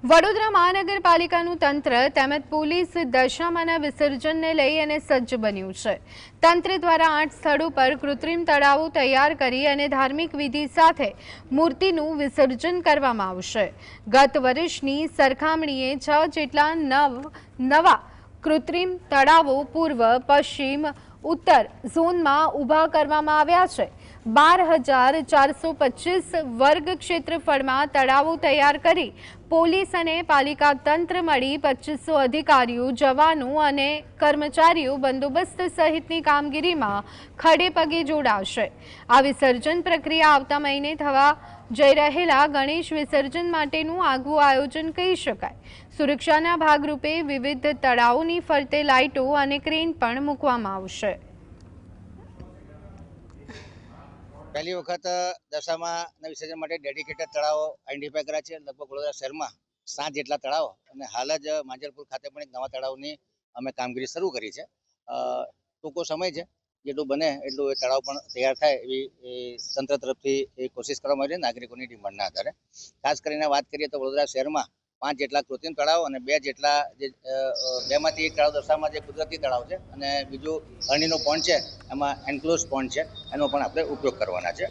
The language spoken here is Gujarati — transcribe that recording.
વડોદરા મહાનગરપાલિકાનું તંત્ર તેમજ પોલીસ દશામાના વિસર્જનને લઈ અને સજ્જ બન્યું છે। તંત્ર દ્વારા 8 સ્થળો પર કૃત્રિમ તળાવો તૈયાર કરી અને ધાર્મિક વિધિ સાથે મૂર્તિનું વિસર્જન કરવામાં આવશે। ગત વર્ષની સરખામણીએ 6 જેટલા નવા કૃત્રિમ તળાવો પૂર્વ, પશ્ચિમ, ઉત્તર ઝોનમાં ઊભા કરવામાં આવ્યા છે। 12,425 વર્ગ ક્ષેત્રફળમાં તળાવો તૈયાર કરી પોલીસ અને પાલિકા તંત્ર મળી 2500 અધિકારીઓ, જવાનો અને કર્મચારીઓ બંદોબસ્ત સહિતની કામગીરીમાં ખડે પગે જોડાશે। આ વિસર્જન પ્રક્રિયા આવતા મહિને થવા જઈ રહેલા ગણેશ વિસર્જન માટેનું આગવું આયોજન કહી શકાય। સુરક્ષાના ભાગરૂપે વિવિધ તળાવોની ફરતે લાઇટો અને ક્રેન પણ મૂકવામાં આવશે। पहली वक्त दशामा विसर्जन માટે ડેડિકેટેડ તળાવો આઈડેન્ટિફાય કર્યા છે। લગભગ વડોદરા શહેરમાં 7 જેટલા તળાવો અને હાલ જ માંજલપુર ખાતે પણ એક નવા તળાવની અમે કામગીરી શરૂ કરી છે। ટૂંકો સમય છે, જેટલું બને એટલું એ તળાવ પણ તૈયાર થાય એવી તંત્ર તરફથી કોશિશ કરવામાં આવી છે નાગરિકોની ડિમાન્ડના આધારે। ખાસ કરીને વાત કરીએ તો વડોદરા શહેરમાં 5 જેટલા કૃત્રિમ તળાવ અને 2 જેટલા બેમાંથી એક તળાવ દશામાં જે કુદરતી તળાવ છે અને બીજું અરણીનો પોન્ડ છે, એમાં એન્ક્લોઝ પોન્ડ છે, એનો પણ આપણે ઉપયોગ કરવાના છે।